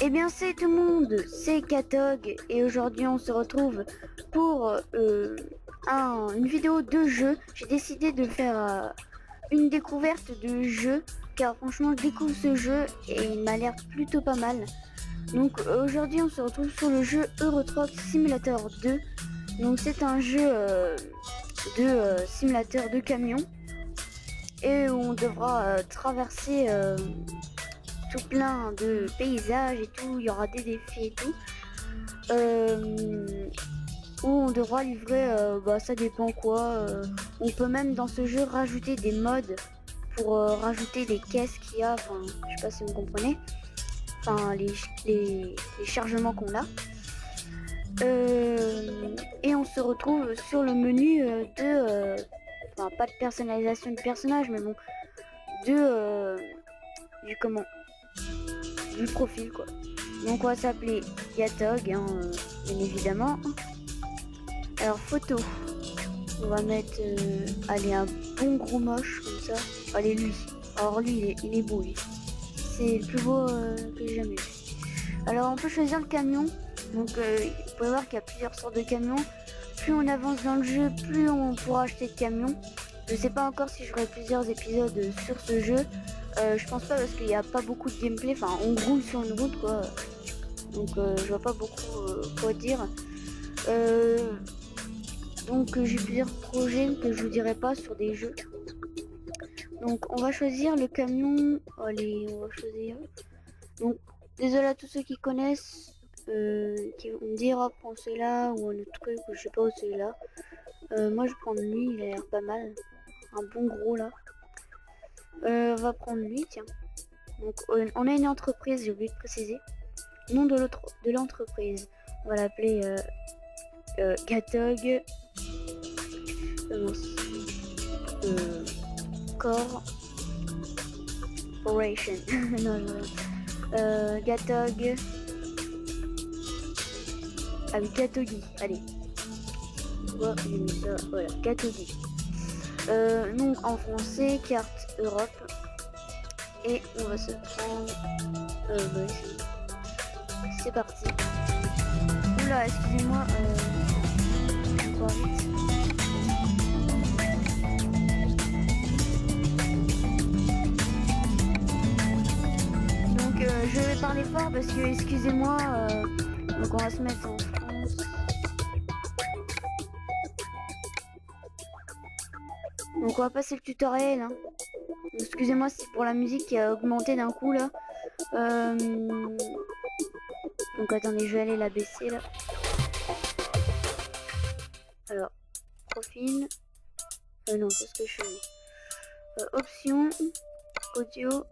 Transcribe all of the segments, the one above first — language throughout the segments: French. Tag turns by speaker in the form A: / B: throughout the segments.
A: Eh bien c'est tout le monde, c'est Katog et aujourd'hui on se retrouve pour une vidéo de jeu. J'ai décidé de faire une découverte de jeu car franchement je découvre ce jeu et il m'a l'air plutôt pas mal. Donc aujourd'hui on se retrouve sur le jeu Euro Truck Simulator 2. Donc c'est un jeu de simulateur de camion et où on devra traverser tout plein de paysages et tout, il y aura des défis et tout. Où on devra livrer, ça dépend quoi. On peut même dans ce jeu rajouter des mods pour rajouter des caisses qu'il y a, enfin je sais pas si vous comprenez, enfin les chargements qu'on a. Et on se retrouve sur le menu enfin pas de personnalisation de personnage mais bon du profil quoi. Donc on va s'appeler Katog hein, bien évidemment. Alors photo, on va mettre allez un bon gros moche comme ça. Allez lui, alors lui il est beau lui. C'est le plus beau que j'ai jamais vu. Alors on peut choisir le camion. Donc vous pouvez voir qu'il y a plusieurs sortes de camions. Plus on avance dans le jeu, plus on pourra acheter de camions. Je sais pas encore si j'aurai plusieurs épisodes sur ce jeu. Je pense pas parce qu'il n'y a pas beaucoup de gameplay. Enfin on roule sur une route quoi. Donc je vois pas beaucoup quoi dire. Donc j'ai plusieurs projets que je vous dirai pas sur des jeux. Donc on va choisir le camion. Allez, on va choisir. Donc désolé à tous ceux qui connaissent, qui vont me dire oh, prends celui-là ou un autre truc ou je sais pas où celui-là. Moi je prends lui, il a l'air pas mal. Un bon gros là. On va prendre lui, tiens. Donc on a une entreprise, j'ai oublié de préciser. Nom de l'entreprise. On va l'appeler Katog. Corporation. Non, Katog. Ah oui, Katogi. Allez. Oh, j'ai mis ça. Voilà, Katogi. Donc en français, carte Europe. Et on va se prendre. C'est parti. Oula, excusez-moi. Je vais pas vite. Donc je vais parler fort parce que excusez-moi. Donc on va se mettre en France. Donc on va passer le tutoriel. Hein. Excusez-moi si c'est pour la musique qui a augmenté d'un coup là. Donc attendez, je vais aller la baisser là. Alors, profil. Non, qu'est-ce que je fais options, audio.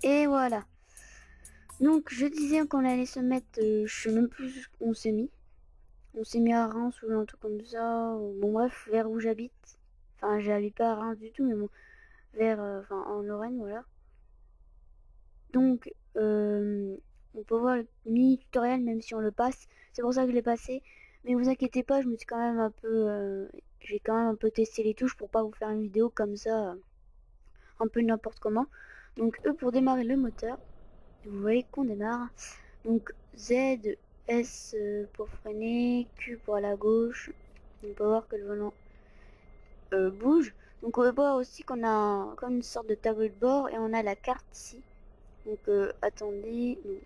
A: Et voilà. Donc je disais qu'on allait se mettre, je sais même plus où on s'est mis. On s'est mis à Reims ou un truc comme ça. Bon bref, vers où j'habite. Enfin j'habite pas à Reims du tout, mais bon, vers, en Lorraine, voilà. Donc on peut voir le mini tutoriel même si on le passe. C'est pour ça que je l'ai passé. Mais vous inquiétez pas, je me suis quand même un peu, j'ai quand même un peu testé les touches pour pas vous faire une vidéo comme ça, un peu n'importe comment. Donc pour démarrer le moteur, vous voyez qu'on démarre. Donc Z, S pour freiner, Q pour aller à gauche. On peut voir que le volant bouge. Donc on peut voir aussi qu'on a comme une sorte de tableau de bord et on a la carte ici. Donc attendez. Non.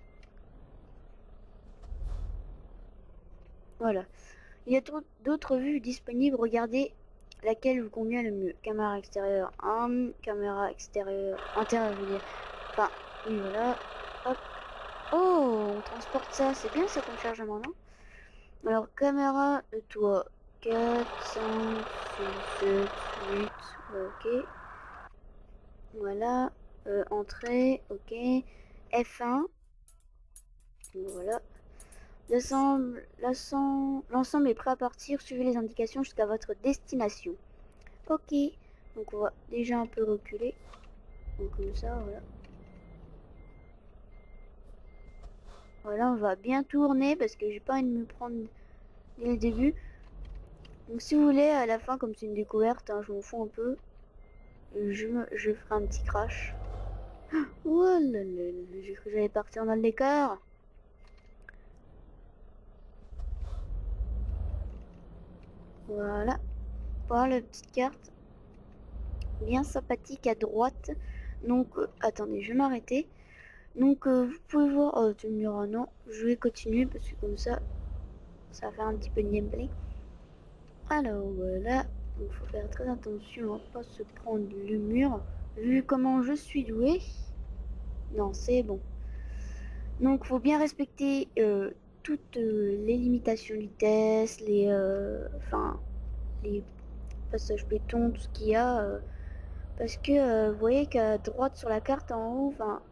A: Voilà. Il y a d'autres vues disponibles. Regardez laquelle vous convient le mieux. Caméra extérieure 1, caméra extérieure intérieure, je veux dire. Enfin, oui, voilà. Hop. Oh, on transporte ça. C'est bien ça comme chargement, non? Alors, caméra de toit 4, 5, 6, 7, 8. Ok. Voilà. Entrée. Ok. F1. Voilà. L'ensemble est prêt à partir. Suivez les indications jusqu'à votre destination. Ok. Donc on va déjà un peu reculer. Donc comme ça, voilà. Voilà, on va bien tourner parce que j'ai pas envie de me prendre dès le début. Donc si vous voulez, à la fin, comme c'est une découverte, hein, je m'en fous un peu. Je ferai un petit crash. Oh là là là, j'ai cru que j'allais partir dans l'écart. Voilà. Voilà la petite carte. Bien sympathique à droite. Donc, attendez, je vais m'arrêter. Donc, vous pouvez voir... Oh, tu me diras non. Je vais continuer parce que comme ça va faire un petit peu de gameplay. Alors, voilà. Il faut faire très attention à pas se prendre le mur. Vu comment je suis doué. Non, c'est bon. Donc, faut bien respecter toutes les limitations de vitesse, les passages béton, tout ce qu'il y a. Parce que vous voyez qu'à droite sur la carte en haut, enfin,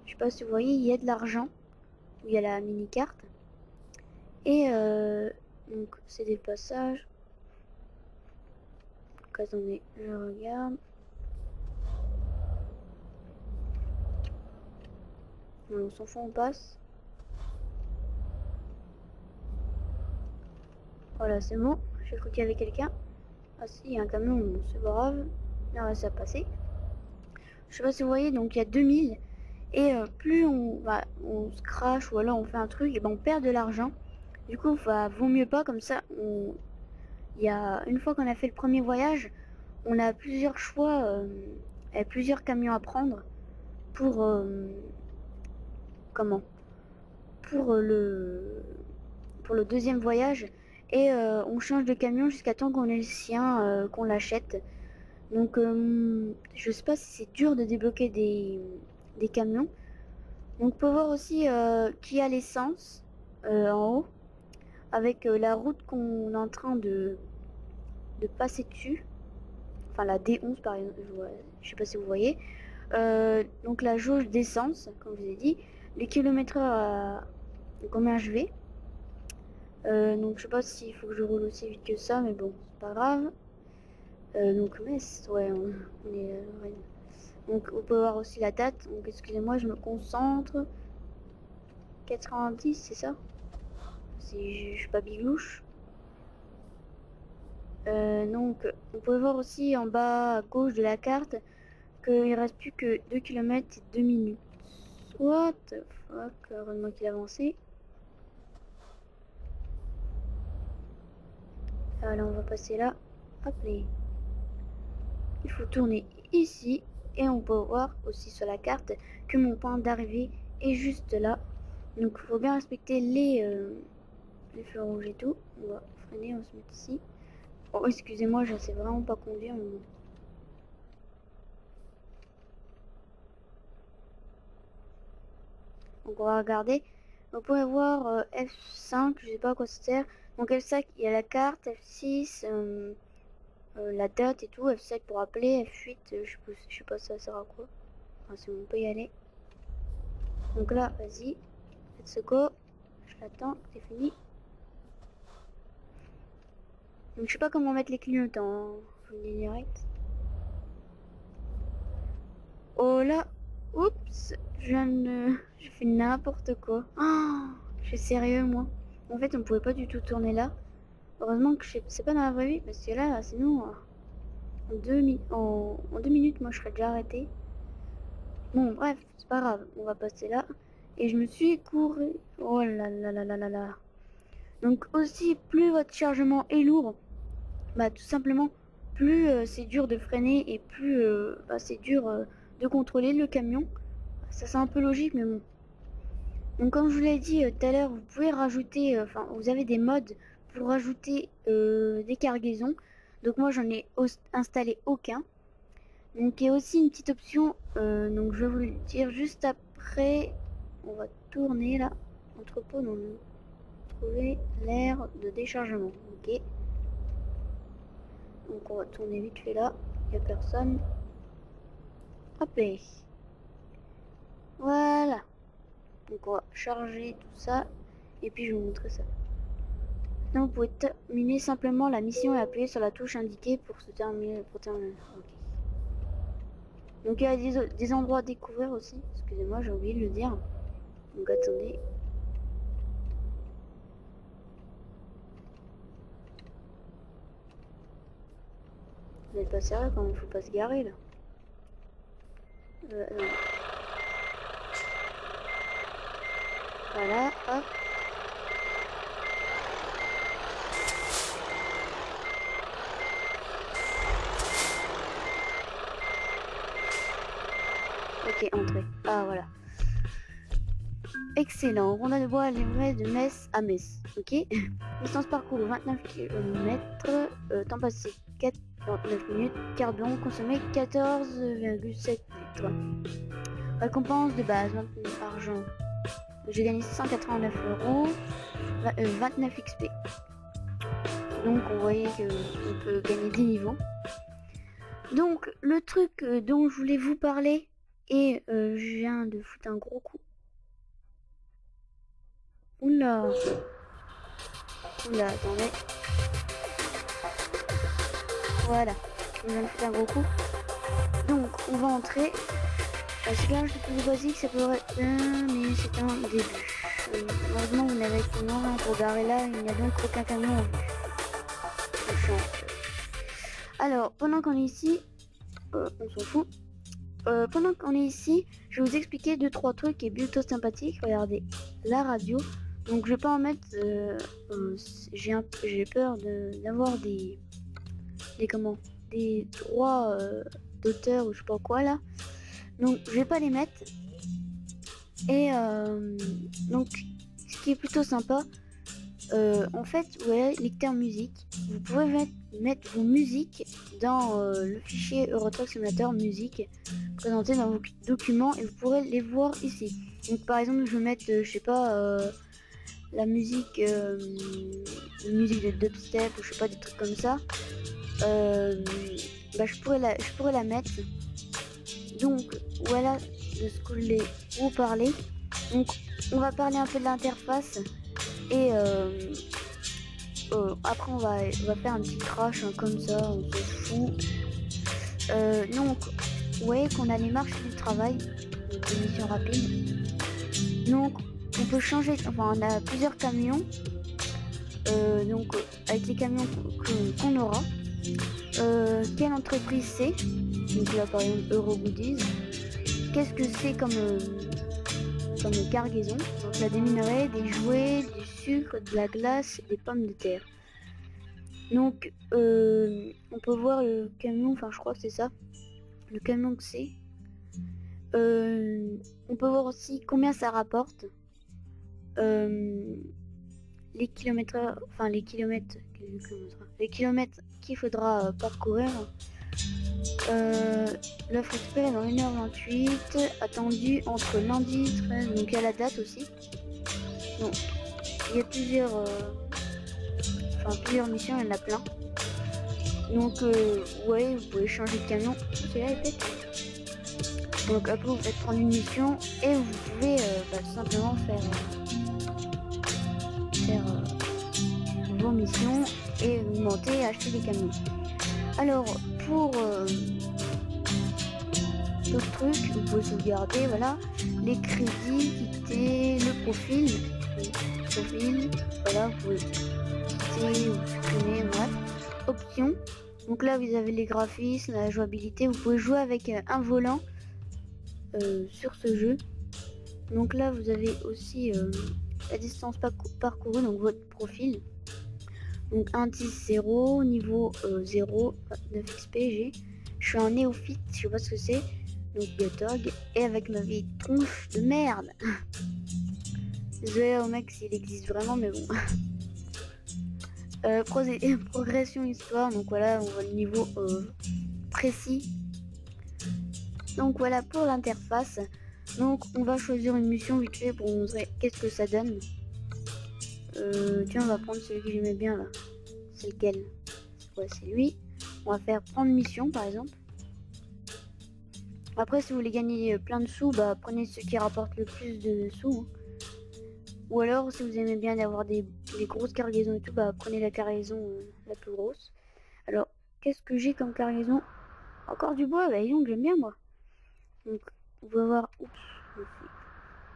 A: je sais pas si vous voyez, il y a de l'argent, où il y a la mini carte. Et donc, c'est des passages. Donc, attendez, je regarde. On s'en fout, on passe. Voilà, c'est bon. J'ai cru qu'il y avait quelqu'un. Ah si, il y a un camion, bon, c'est pas grave. Là, ça a passé. Je sais pas si vous voyez, donc il y a 2000. Et plus on se crache ou alors on fait un truc, et ben on perd de l'argent. Du coup, vaut mieux pas comme ça. Une fois qu'on a fait le premier voyage, on a plusieurs choix, et plusieurs camions à prendre pour comment pour le deuxième voyage. Et on change de camion jusqu'à temps qu'on ait le sien, qu'on l'achète. Donc je sais pas si c'est dur de débloquer des camions. Donc on peut voir aussi qui a l'essence en haut avec la route qu'on est en train de passer dessus. Enfin la D11 par exemple, je sais pas si vous voyez. Donc la jauge d'essence, comme je vous ai dit, les kilomètres combien je vais. Donc je sais pas s'il faut que je roule aussi vite que ça, mais bon, c'est pas grave. Donc Metz, ouais, on est... ouais. Donc on peut voir aussi la date, donc excusez-moi, je me concentre. 90, c'est ça? Si je suis pas biglouche. Donc on peut voir aussi en bas à gauche de la carte qu'il reste plus que 2 km et 2 minutes. What the fuck, heureusement qu'il a avancé. Alors on va passer là. Hop là. Il faut tourner ici et on peut voir aussi sur la carte que mon point d'arrivée est juste là. Donc il faut bien respecter les feux rouges et tout. On va freiner, on va se mettre ici. Oh excusez-moi, je sais vraiment pas conduire. Mais bon. Donc on va regarder. Vous pouvez voir F5, je sais pas à quoi ça sert. Donc F5 il y a la carte, F6 la date et tout, F7 pour appeler, F8 je sais pas ça sert à quoi. Enfin, si on peut y aller. Donc là, vas-y, let's go. Je l'attends, c'est fini. Donc je sais pas comment mettre les clignotants, je vous le dis direct. Oh là, oups, je fais n'importe quoi. Oh, je suis sérieux moi. En fait on pouvait pas du tout tourner là. Heureusement que c'est pas dans la vraie vie parce que là sinon en 2 minutes moi je serais déjà arrêté. Bon bref, c'est pas grave, on va passer là. Et je me suis couru. Oh là là là là là là. Donc aussi plus votre chargement est lourd, bah tout simplement plus c'est dur de freiner et plus c'est dur de contrôler le camion. Ça c'est un peu logique mais bon. Donc comme je vous l'ai dit tout à l'heure, vous pouvez rajouter, enfin vous avez des mods pour rajouter des cargaisons. Donc moi j'en ai installé aucun. Donc il y a aussi une petite option, donc je vais vous le dire juste après. On va tourner là, entrepôt, non, trouver l'aire de déchargement, ok. Donc on va tourner vite fait là, il n'y a personne. Hop et voilà. Donc on va charger tout ça, et puis je vais vous montrer ça. Maintenant vous pouvez terminer simplement la mission et appuyer sur la touche indiquée pour se terminer, okay. Donc il y a des endroits à découvrir aussi, excusez-moi j'ai oublié de le dire. Donc attendez, Vous n'êtes pas sérieux quand même, faut pas se garer là. Non. Voilà, hop. Ok, entrée. Ah voilà. Excellent. Rondin de bois livré de Metz à Metz. Ok. Distance parcours 29 km. Temps passé 49 minutes. Carburant consommé 14,7 litres. Récompense de base 29 argent. J'ai gagné 189 euros. 29 XP. Donc on voyait qu'on peut gagner des niveaux. Donc le truc dont je voulais vous parler, et je viens de foutre un gros coup. Oula. Oula, attendez. Voilà. Je viens de foutre un gros coup. Donc on va entrer. Ce gage le plus basique, ça pourrait être mais c'est un début. Heureusement vous n'avez que non pour garer là, il n'y a donc aucun camion en vue. Alors pendant qu'on est ici, on s'en fout. Pendant qu'on est ici, je vais vous expliquer 2-3 trucs et plutôt sympathiques. Regardez, la radio. Donc je vais pas en mettre. J'ai peur d'avoir des droits d'auteur ou je sais pas quoi là. Donc je vais pas les mettre. Et donc ce qui est plutôt sympa, en fait, ouais, lecteur musique. Vous pouvez mettre vos musiques dans le fichier Eurotruck Simulator musique présenté dans vos documents et vous pourrez les voir ici. Donc par exemple, je vais mettre, je sais pas, la musique, musique de dubstep ou je sais pas, des trucs comme ça. Bah, je pourrais la mettre. Donc voilà de ce que je voulais vous parler. Donc on va parler un peu de l'interface et après on va faire un petit crash hein, comme ça, on se fout. Donc vous voyez qu'on a les marches du travail, des missions rapides. Donc on peut changer, enfin on a plusieurs camions. Donc avec les camions qu'on aura. Quelle entreprise c'est? Donc là par exemple Eurogoodies. Qu'est-ce que c'est comme cargaison? Donc la des minerais, des jouets, du sucre, de la glace et des pommes de terre. Donc on peut voir le camion, enfin je crois que c'est ça, le camion que c'est. On peut voir aussi combien ça rapporte. Les kilomètres, enfin les kilomètres qu'il faudra parcourir. L'offre expert dans 1h28, attendu entre lundi 13, donc il y a la date aussi. Donc il y a plusieurs missions, il y en a plein. Donc ouais, vous pouvez changer de camion, celui-là est peut-être. Donc après vous faites prendre une mission et vous pouvez tout simplement faire vos missions et vous montez et acheter des camions. Alors pour d'autres trucs, vous pouvez sauvegarder, voilà, les crédits, quitter le profil, voilà, vous pouvez quitter ou supprimer, bref, options. Donc là vous avez les graphismes, la jouabilité, vous pouvez jouer avec un volant sur ce jeu. Donc là vous avez aussi la distance parcourue, donc votre profil. Donc indice 0, niveau 0, 9 XP j'ai. Je suis un néophyte, je sais pas ce que c'est. Donc Gatog, et avec ma vieille tronche de merde. Désolé au mec s'il existe vraiment, mais bon. Progression histoire, donc voilà, on voit le niveau précis. Donc voilà pour l'interface. Donc on va choisir une mission vite fait pour vous montrer qu'est-ce que ça donne. Tiens, on va prendre celui que j'aimais bien là. C'est lequel? Ouais, c'est lui. On va faire prendre mission par exemple. Après, si vous voulez gagner plein de sous, bah prenez ceux qui rapportent le plus de sous. Ou alors, si vous aimez bien avoir des grosses cargaisons et tout, bah prenez la cargaison la plus grosse. Alors, qu'est-ce que j'ai comme cargaison? Encore du bois, bah donc j'aime bien moi. Donc, on va voir. Oups,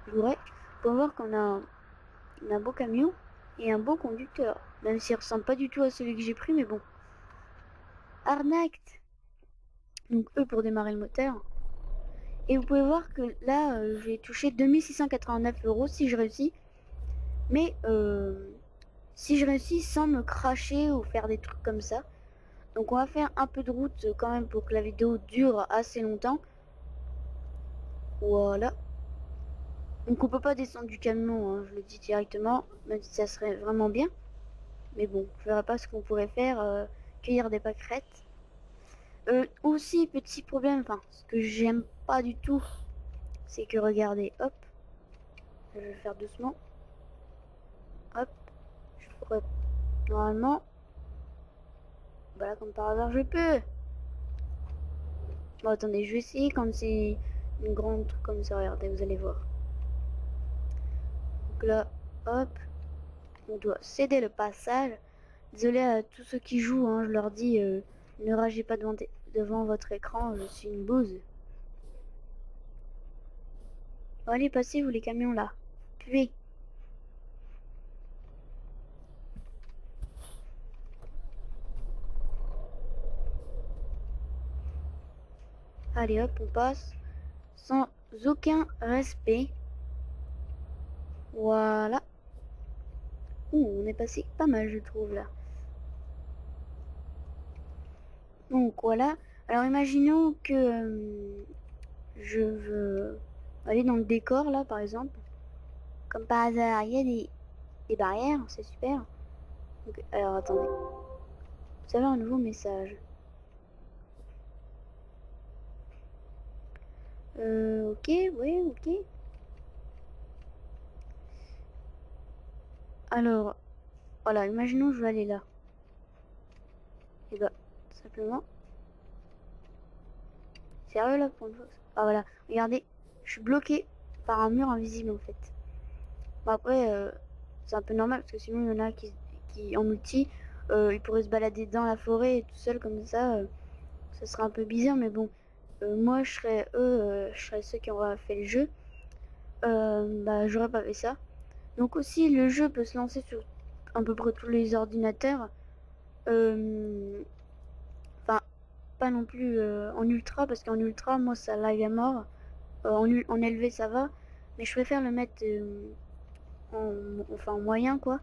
A: je voudrais. On va voir qu'on a un beau camion et un beau conducteur. Même s'il ressemble pas du tout à celui que j'ai pris, mais bon. Arnaque! Donc E pour démarrer le moteur. Et vous pouvez voir que là, je vais toucher 2689 € si je réussis. Mais si je réussis sans me cracher ou faire des trucs comme ça. Donc on va faire un peu de route quand même pour que la vidéo dure assez longtemps. Voilà. Donc on peut pas descendre du camion, hein, je le dis directement, même si ça serait vraiment bien. Mais bon, je verrai pas ce qu'on pourrait faire, cueillir des pâquerettes. Aussi, petit problème, enfin, ce que j'aime pas du tout, c'est que regardez, hop, je vais faire doucement. Hop, je pourrais normalement, voilà, comme par hasard, je peux. Bon, attendez, je vais essayer quand c'est une grande truc comme ça, regardez, vous allez voir. Donc là, hop, on doit céder le passage. Désolé à tous ceux qui jouent, hein, je leur dis, ne ragez pas devant votre écran, je suis une bouse. Bon, allez, passez vous les camions là, puez. Allez hop, on passe sans aucun respect. Voilà. Ouh, on est passé pas mal, je trouve, là. Donc voilà. Alors imaginons que je veux aller dans le décor, là, par exemple. Comme par hasard, il y a des barrières, c'est super. Donc, alors attendez. Vous avez un nouveau message. Ok, oui, ok. Alors, voilà, imaginons je veux aller là. Et bah, simplement. Sérieux là pour une fois. Ah voilà, regardez, je suis bloqué par un mur invisible en fait. Bon après, c'est un peu normal parce que sinon il y en a qui en multi, ils pourraient se balader dans la forêt tout seul comme ça serait un peu bizarre mais bon. Moi je serais eux, je serais ceux qui auraient fait le jeu. Bah j'aurais pas fait ça. Donc aussi le jeu peut se lancer sur à peu près tous les ordinateurs. Enfin, pas non plus en ultra parce qu'en ultra moi ça lag à mort. En élevé ça va, mais je préfère le mettre enfin en moyen quoi,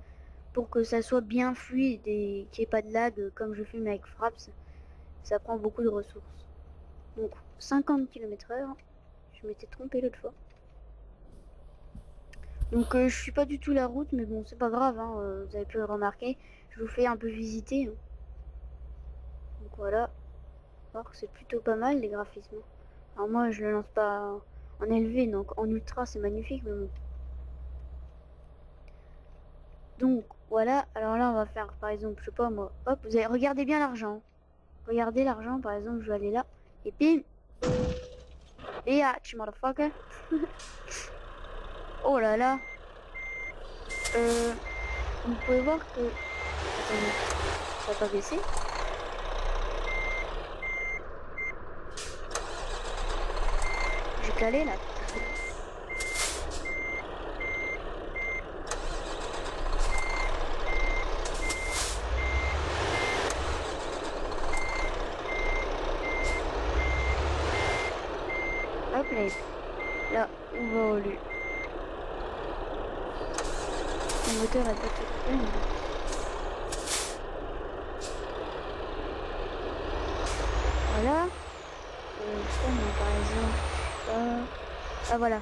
A: pour que ça soit bien fluide et qu'il n'y ait pas de lag comme je filme avec Fraps. Ça prend beaucoup de ressources. Donc 50 km/h, je m'étais trompé l'autre fois. Donc je suis pas du tout la route, mais bon c'est pas grave, hein, vous avez pu le remarquer. Je vous fais un peu visiter. Hein. Donc voilà, alors que c'est plutôt pas mal les graphismes. Alors moi je le lance pas en élevé, donc en ultra c'est magnifique, mais bon. Donc voilà, alors là on va faire par exemple, je sais pas moi, hop, vous allez regardez bien l'argent. Regardez l'argent, par exemple, je vais aller là, et bim, bitch, motherfucker. Oh là là, vous pouvez voir que, attendez, ça va pas baisser. J'ai calé là. Hop là, là, on va au lieu. Le moteur est pas tout coupé, mais... Voilà. Par exemple, ah voilà.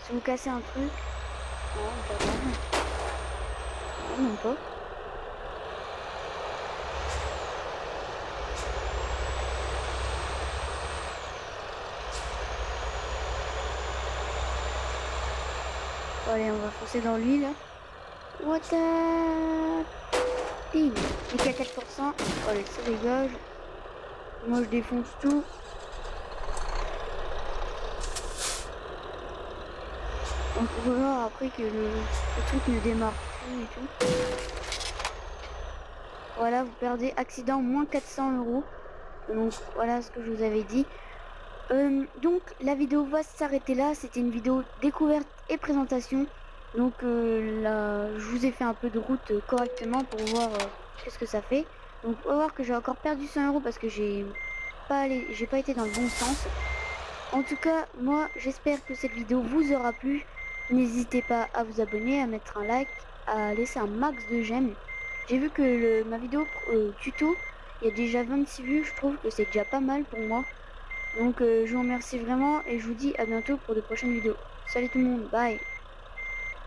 A: Si vous cassez un truc, non, non pas. Bon, allez, on va foncer dans lui là. What the... Il est qu'à 4%. Allez, ça dégage. Moi je défonce tout. On peut voir après que le truc ne démarre plus et tout. Voilà, vous perdez accident moins 400 €. Donc voilà ce que je vous avais dit. Donc la vidéo va s'arrêter là. C'était une vidéo découverte et présentation. Donc là, je vous ai fait un peu de route correctement pour voir qu'est-ce que ça fait. Donc on va voir que j'ai encore perdu 100 € parce que j'ai j'ai pas été dans le bon sens. En tout cas, moi, j'espère que cette vidéo vous aura plu. N'hésitez pas à vous abonner, à mettre un like, à laisser un max de j'aime. J'ai vu que ma vidéo tuto, il y a déjà 26 vues. Je trouve que c'est déjà pas mal pour moi. Donc, je vous remercie vraiment et je vous dis à bientôt pour de prochaines vidéos. Salut tout le monde, bye!